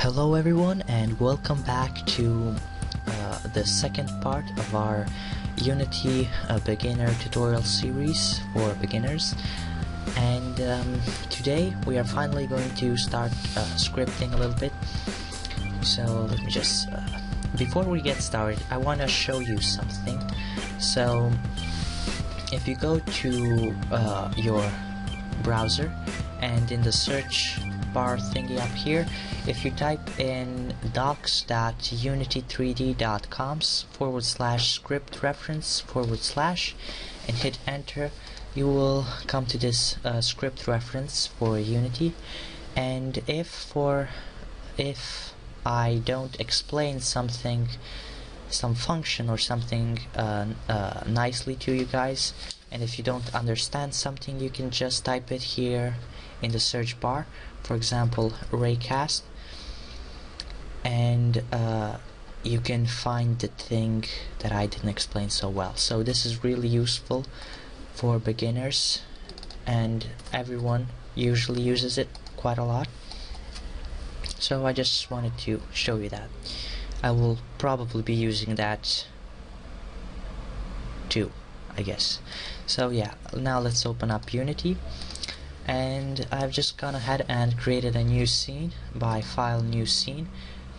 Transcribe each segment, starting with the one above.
Hello everyone, and welcome back to the second part of our Unity beginner tutorial series for beginners. And today we are finally going to start scripting a little bit. So let me just before we get started, I want to show you something. So if you go to your browser, and in the search bar thingy up here, if you type in docs.unity3d.com/script reference / and hit enter, you will come to this script reference for Unity. And if I don't explain some function or something nicely to you guys, and if you don't understand something, you can just type it here in the search bar, for example raycast, and you can find the thing that I didn't explain so well. So this is really useful for beginners, and everyone usually uses it quite a lot. So I just wanted to show you that. I will probably be using that too, I guess. So yeah, now let's open up Unity, and I've just gone ahead and created a new scene by file new scene,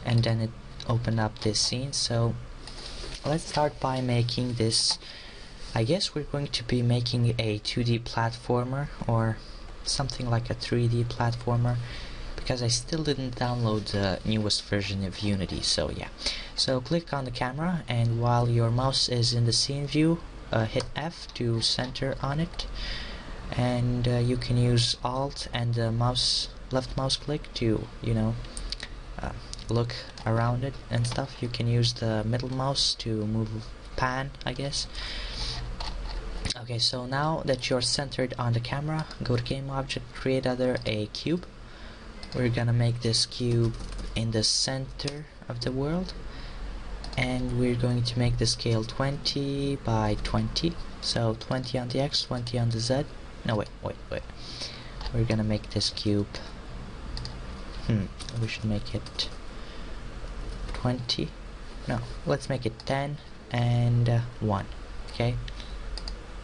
and then it opened up this scene. So let's start by making this. I guess we're going to be making a 2D platformer or something like a 3D platformer, because I still didn't download the newest version of Unity. So yeah, so click on the camera, and while your mouse is in the scene view, hit F to center on it, and you can use Alt and the left mouse click to look around it and stuff. You can use the middle mouse to move pan, I guess. Okay, so now that you're centered on the camera, go to game object, create a cube. We're gonna make this cube in the center of the world, and we're going to make the scale 20 by 20. So 20 on the X, 20 on the Z. No, wait. We're gonna make this cube. We should make it 20. No, let's make it 10 and 1. Okay.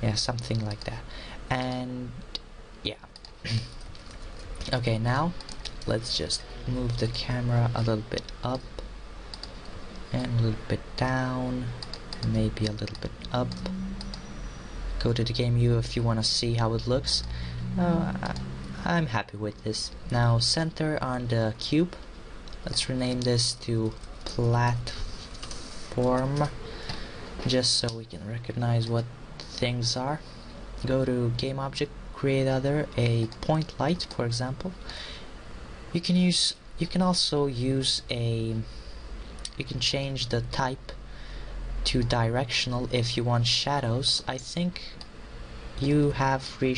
Yeah, something like that. And yeah. Okay, now let's just move the camera a little bit up and a little bit down, maybe a little bit up. Go to the game view if you want to see how it looks. I'm happy with this. Now center on the cube. Let's rename this to platform, just so we can recognize what things are. Go to game object, create a point light, for example. You can also use you can change the type to directional if you want shadows. I think you have free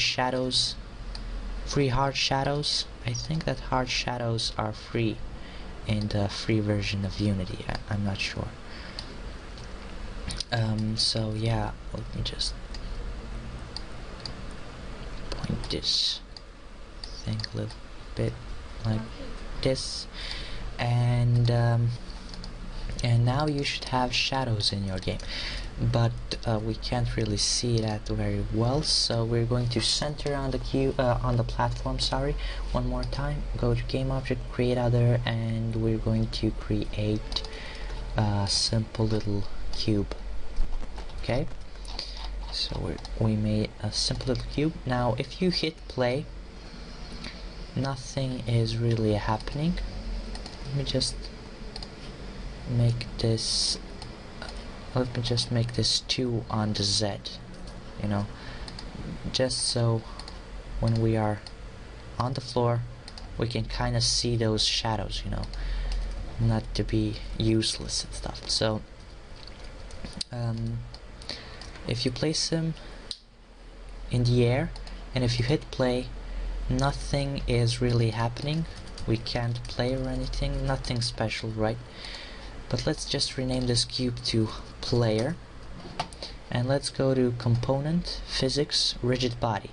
hard shadows. I think that hard shadows are free in the free version of Unity. I'm not sure. So yeah, let me just point this thing a little bit like this, and now you should have shadows in your game, but we can't really see that very well. So we're going to center on the on the platform. Sorry, one more time. Go to game object, create and we're going to create a simple little cube. Okay, so we made a simple little cube. Now if you hit play, nothing is really happening. Let me just make this 2 on the Z, just so when we are on the floor we can kind of see those shadows, not to be useless and stuff. So if you place them in the air and if you hit play, nothing is really happening. We can't play or anything, nothing special, right? But let's just rename this cube to player, and let's go to component, physics, rigid body.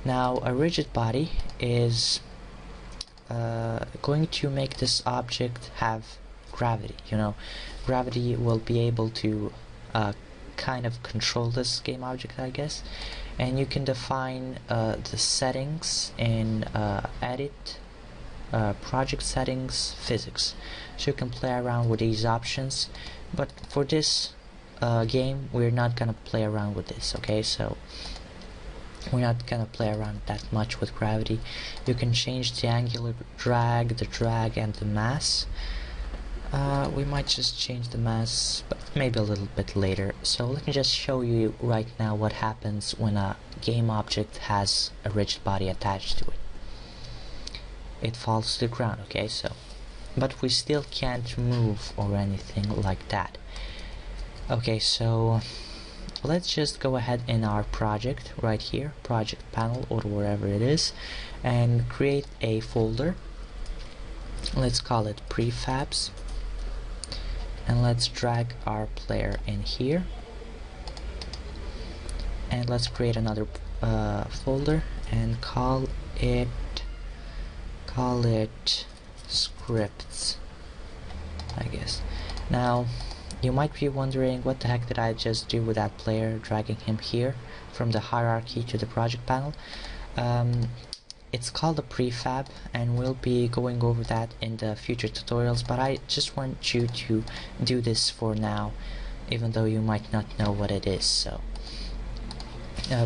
Now a rigid body is going to make this object have gravity. Gravity will be able to kind of control this game object, I guess. And you can define the settings in edit, project settings, physics, so you can play around with these options. But for this game, we're not gonna play around with this, okay? So we're not gonna play around that much with gravity. You can change the angular drag, the drag, and the mass. We might just change the mass, but maybe a little bit later. So let me just show you right now what happens when a game object has a rigid body attached to it. It falls to the ground, okay? So, but we still can't move or anything like that. Okay, so let's just go ahead in our project right here, project panel or wherever it is, and create a folder. Let's call it prefabs, and let's drag our player in here, and let's create another folder and call it scripts, I guess. Now you might be wondering, what the heck did I just do with that player, dragging him here from the hierarchy to the project panel? It's called a prefab, and we'll be going over that in the future tutorials, but I just want you to do this for now, even though you might not know what it is. So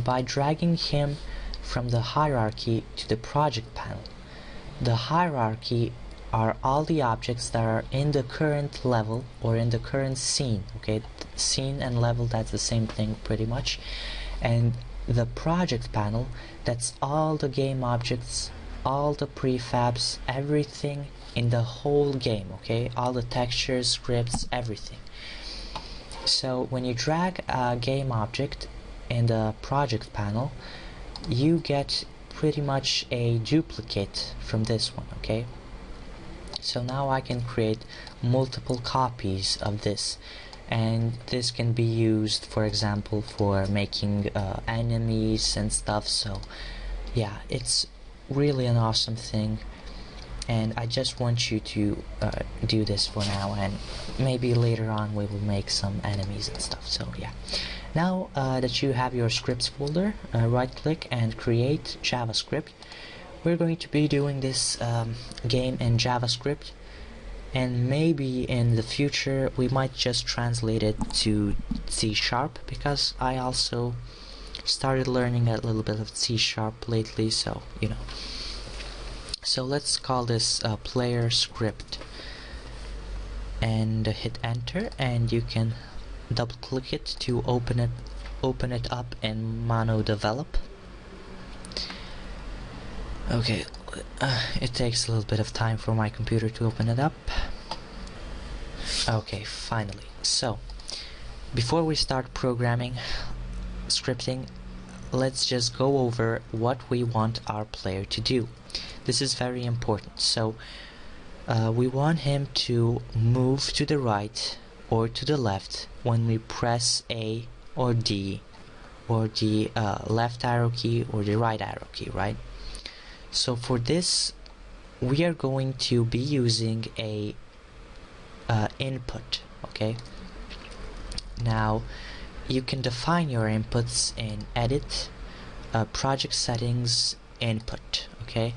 by dragging him from the hierarchy to the project panel, the hierarchy are all the objects that are in the current level or in the current scene, okay? Scene and level, that's the same thing pretty much. And the project panel, that's all the game objects, all the prefabs, everything in the whole game, okay? All the textures, scripts, everything. So when you drag a game object in the project panel, you get pretty much a duplicate from this one, okay? So now I can create multiple copies of this, and this can be used, for example, for making enemies and stuff. So yeah, it's really an awesome thing, and I just want you to do this for now, and maybe later on we will make some enemies and stuff. So yeah, now that you have your scripts folder, right click and create JavaScript. We're going to be doing this game in JavaScript, and maybe in the future we might just translate it to C#, because I also started learning a little bit of C# lately, so you know. So let's call this player script, and hit enter, and you can double click it to open it up in Mono Develop. Okay, it takes a little bit of time for my computer to open it up. Okay, finally. So before we start programming, scripting, let's just go over what we want our player to do. This is very important. So we want him to move to the right or to the left when we press A or D, or the left arrow key or the right arrow key, right? So for this, we are going to be using a input, okay? Now you can define your inputs in edit, project settings, input, okay?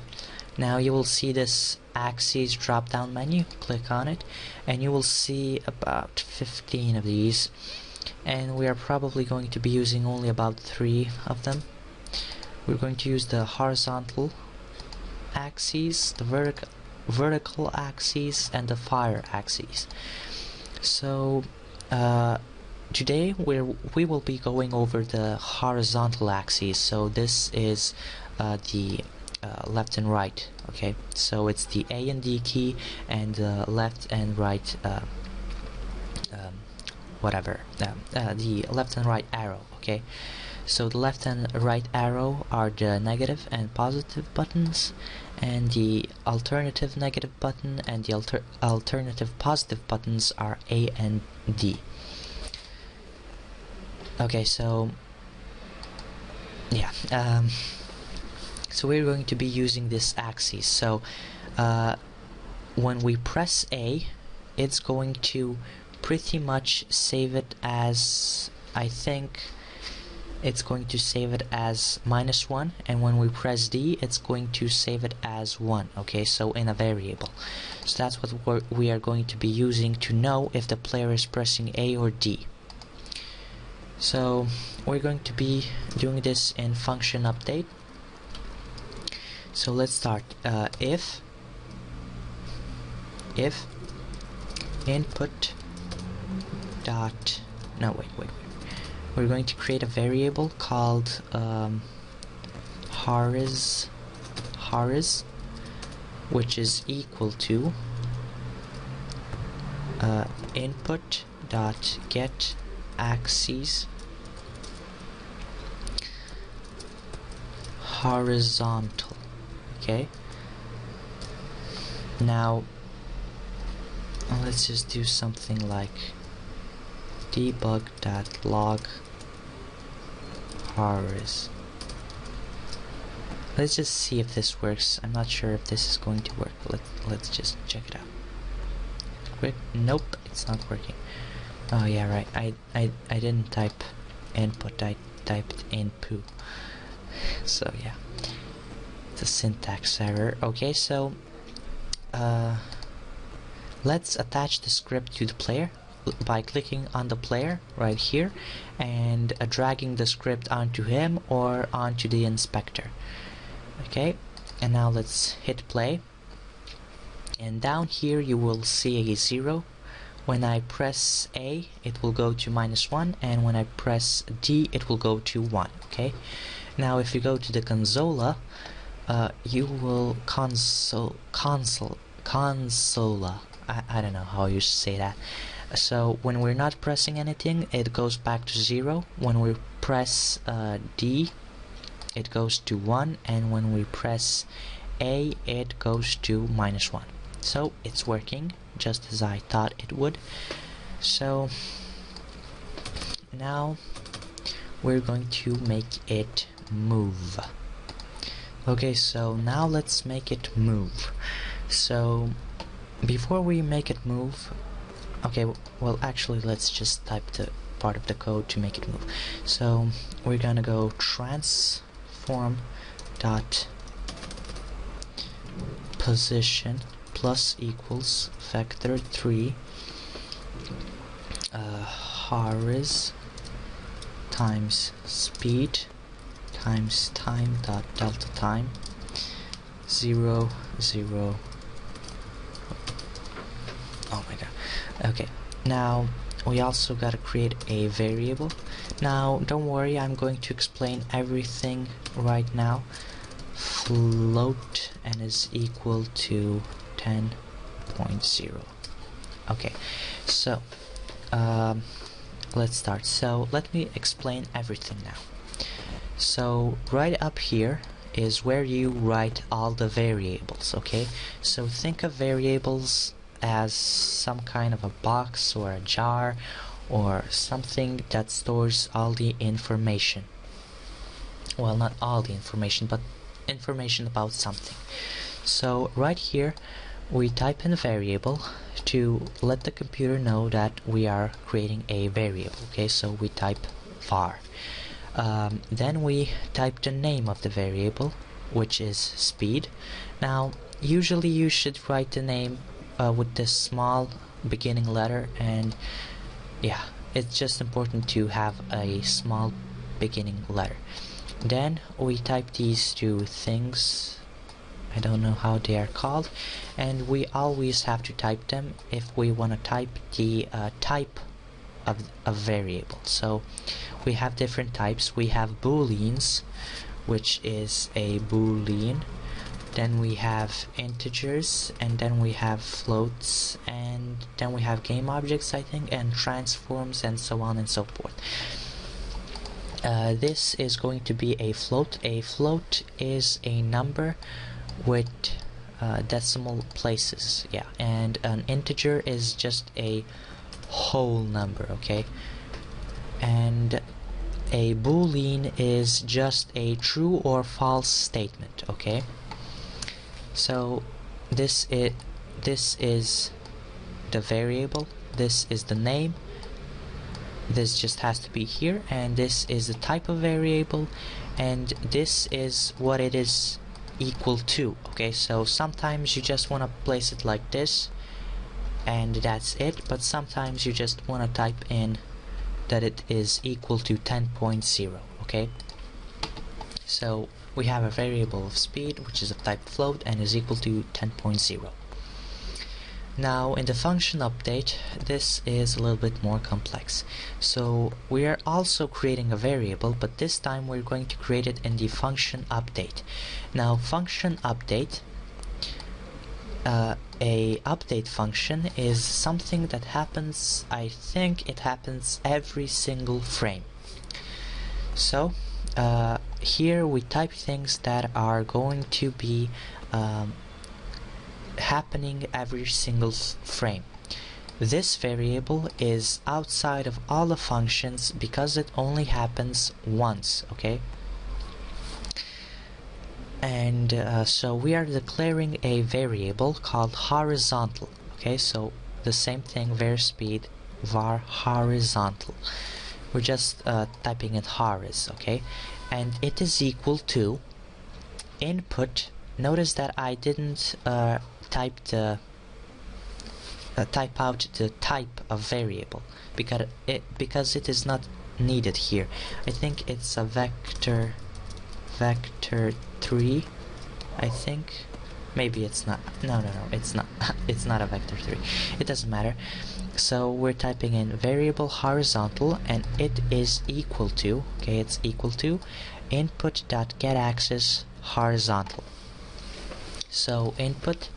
Now you will see this axes drop down menu. Click on it and you will see about 15 of these, and we are probably going to be using only about 3 of them. We're going to use the horizontal axes, the vertical axes, and the fire axes. So today we will be going over the horizontal axes. So this is the left and right, okay? So it's the A and D key and the left and right the left and right arrow, okay? So the left and right arrow are the negative and positive buttons, and the alternative negative button and the alternative positive buttons are A and D. Okay, so yeah, so we're going to be using this axis. So when we press A, it's going to pretty much save it as, I think it's going to save it as -1, and when we press D, it's going to save it as 1. Okay, so in a variable. So that's what we are going to be using to know if the player is pressing A or D. So we're going to be doing this in function update. So let's start. If input dot, no, wait, we're going to create a variable called horiz, which is equal to input dot get axes horizontal. Okay, now let's just do something like debug.log horiz. Let's just see if this works. I'm not sure if this is going to work. Let's just check it out. Quick. Nope, it's not working. Oh yeah, right. I didn't type input. I typed input. So yeah, it's a syntax error. Okay, so let's attach the script to the player by clicking on the player right here and dragging the script onto him or onto the inspector. Okay, and now let's hit play, and down here you will see a 0. When I press A, it will go to -1, and when I press D, it will go to 1. Okay, now if you go to the consola, you will consola. I don't know how you say that. So when we're not pressing anything, it goes back to 0. When we press D, it goes to 1, and when we press A, it goes to -1. So it's working just as I thought it would. So now we're going to make it move. Okay, so now let's make it move. So before we make it move, okay, well actually let's just type the part of the code to make it move. So we're gonna go transform dot position plus equals factor 3 horiz times speed times time dot delta time 0 0. Oh my god. Okay, now we also gotta create a variable. Now don't worry, I'm going to explain everything right now. Float and is equal to 10.0. Okay, so let's start. So let me explain everything now. So right up here is where you write all the variables. Okay, so think of variables as some kind of a box or a jar or something that stores all the information. Well, not all the information, but information about something. So right here we type in a variable to let the computer know that we are creating a variable. Okay, so we type var. Then we type the name of the variable, which is speed. Now usually you should write the name with this small beginning letter, and yeah, it's just important to have a small beginning letter. Then we type these two things, I don't know how they are called, and we always have to type them if we want to type the type of a variable. So we have different types. We have booleans, which is a boolean. Then we have integers, and then we have floats, and then we have game objects, I think, and transforms, and so on and so forth. This is going to be a float. A float is a number with decimal places, yeah, and an integer is just a whole number. Okay, and a boolean is just a true or false statement. Okay, so this is the variable, this is the name, this just has to be here, and this is the type of variable, and this is what it is equal to. Okay, so sometimes you just want to place it like this and that's it, but sometimes you just want to type in that it is equal to 10.0. okay, so we have a variable of speed which is of type float and is equal to 10.0. Now in the function update, this is a little bit more complex. So we are also creating a variable, but this time we're going to create it in the function update. Now function update, a update function is something that happens, I think it happens every single frame. So here we type things that are going to be happening every single frame. This variable is outside of all the functions because it only happens once. Okay, and so we are declaring a variable called horizontal. Okay, so the same thing, var speed var horizontal. We're just typing it horiz. Okay, and it is equal to input. Notice that I didn't type out the type of variable because it is not needed here. I think it's a vector 3. I think maybe it's not. No, it's not. It's not a vector 3. It doesn't matter. So we're typing in variable horizontal, and it is equal to, okay, it's equal to input.getAxis horizontal. So input,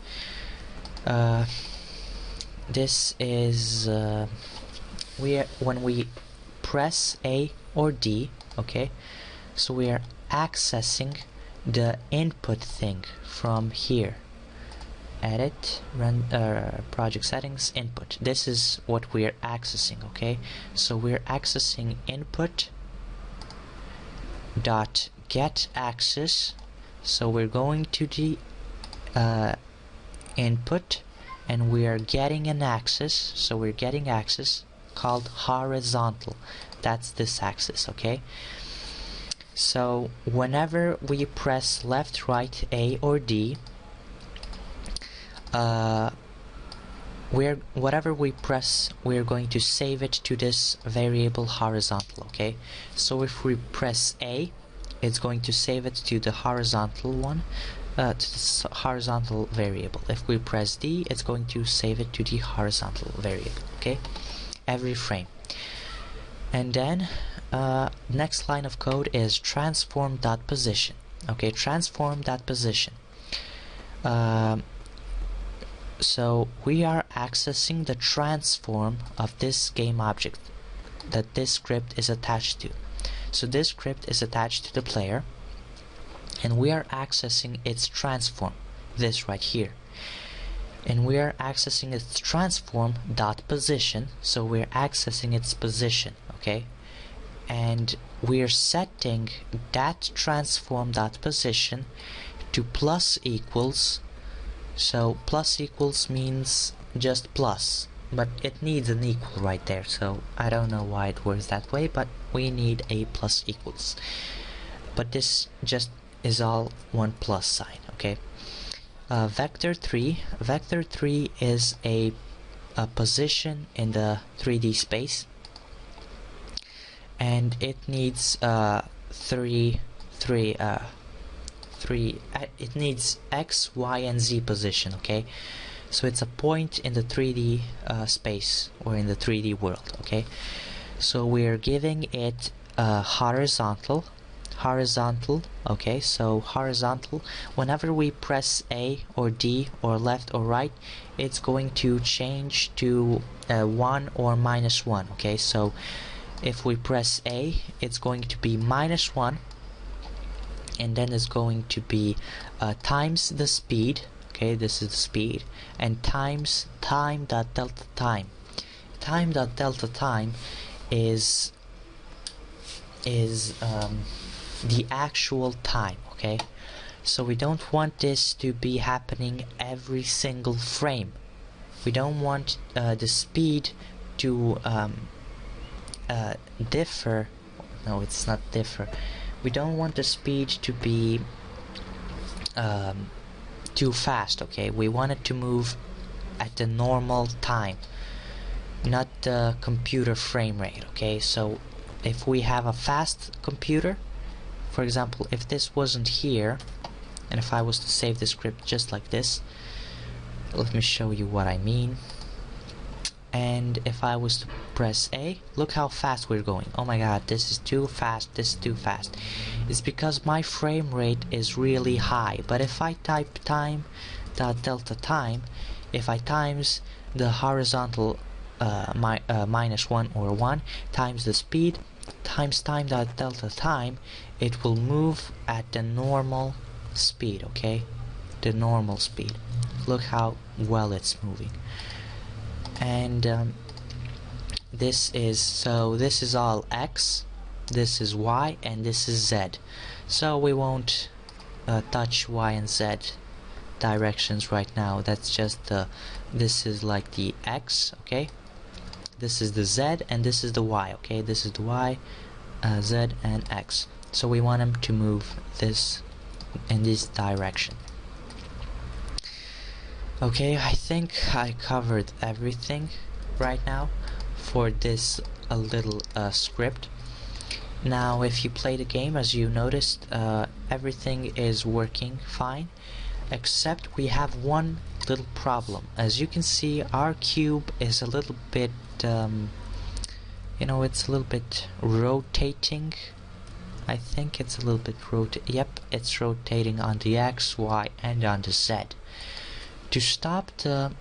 this is when we press A or D, okay, so we are accessing the input thing from here. Edit, run, project settings, input. This is what we are accessing. Okay, so we're accessing input dot get axis. So we're going to the input, and we are getting an axis. So we're getting axis called horizontal. That's this axis. Okay, so whenever we press left, right, A or D, whatever we press, we're going to save it to this variable horizontal. Okay, so if we press A, it's going to save it to the horizontal one, to this horizontal variable. If we press D, it's going to save it to the horizontal variable. Okay, every frame. And then next line of code is transform.position. Okay, transform.position. So we are accessing the transform of this game object that this script is attached to. So this script is attached to the player, and we are accessing its transform, this right here. And we are accessing its transform dot position, so we're accessing its position. Okay, and we're setting that transform dot position to plus equals. So plus equals means just plus, but it needs an equal right there, so I don't know why it works that way, but we need a plus equals. But this just is all one plus sign. Okay, vector 3 is a position in the 3D space, and it needs it needs X, Y, and Z position. Okay, so it's a point in the 3D space, or in the 3D world. Okay, so we're giving it horizontal. Okay, so horizontal, whenever we press A or D or left or right, it's going to change to 1 or -1. Okay, so if we press A, it's going to be -1, and then it's going to be times the speed. Okay, this is the speed, and times time.delta time. Time.delta time is the actual time. Okay, So we don't want this to be happening every single frame. We don't want the speed to differ. No, it's not differ. We don't want the speed to be too fast, okay? We want it to move at the normal time, not the computer frame rate, okay? So if we have a fast computer, for example, if this wasn't here, and if I was to save the script just like this, let me show you what I mean. And if I was to press A, look how fast we're going. Oh my god, this is too fast, this is too fast. It's because my frame rate is really high. But if I type time.delta time, if I times the horizontal -1 or 1 times the speed times time.delta time, it will move at the normal speed, okay? The normal speed. Look how well it's moving. And this is all X, this is Y, and this is Z. So we won't touch Y and Z directions right now. That's just this is like the X, okay? This is the Z and this is the Y, okay? This is the Y, Z, and X. So we want them to move this in this direction. Okay, I think I covered everything right now for this little script. Now if you play the game, as you noticed, everything is working fine, except we have one little problem. As you can see, our cube is a little bit you know, it's a little bit rotating. I think it's a little bit yep, it's rotating on the X, Y, and on the Z. To stop the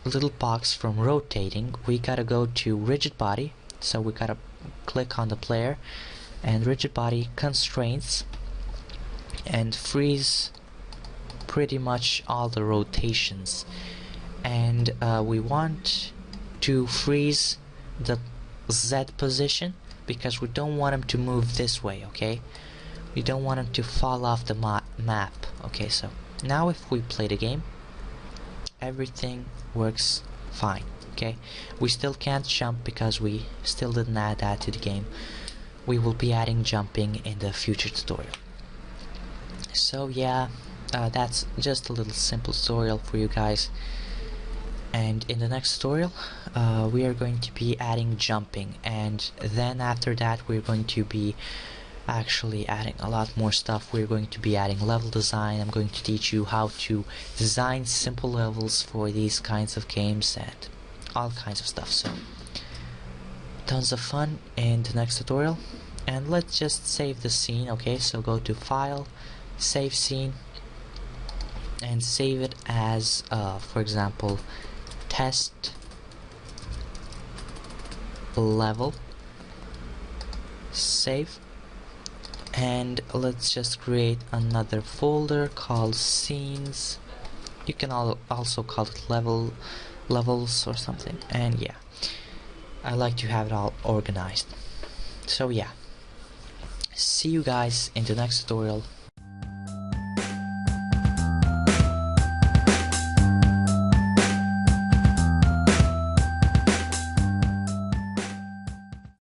little box from rotating, we gotta go to rigid body. So we gotta click on the player and rigid body constraints and freeze pretty much all the rotations. And we want to freeze the Z position because we don't want them to move this way, okay? We don't want them to fall off the map. Okay, so now if we play the game, everything works fine, okay? We still can't jump because we still didn't add that to the game. We will be adding jumping in the future tutorial. So yeah, that's just a little simple tutorial for you guys. And in the next tutorial, we are going to be adding jumping, and then after that we're going to be actually adding a lot more stuff. We're going to be adding level design. I'm going to teach you how to design simple levels for these kinds of games and all kinds of stuff. So tons of fun in the next tutorial. And let's just save the scene, okay? So go to File, Save Scene, and save it as for example, test level. Save. And let's just create another folder called scenes. You can also call it levels or something. And yeah, I like to have it all organized. So yeah, see you guys in the next tutorial.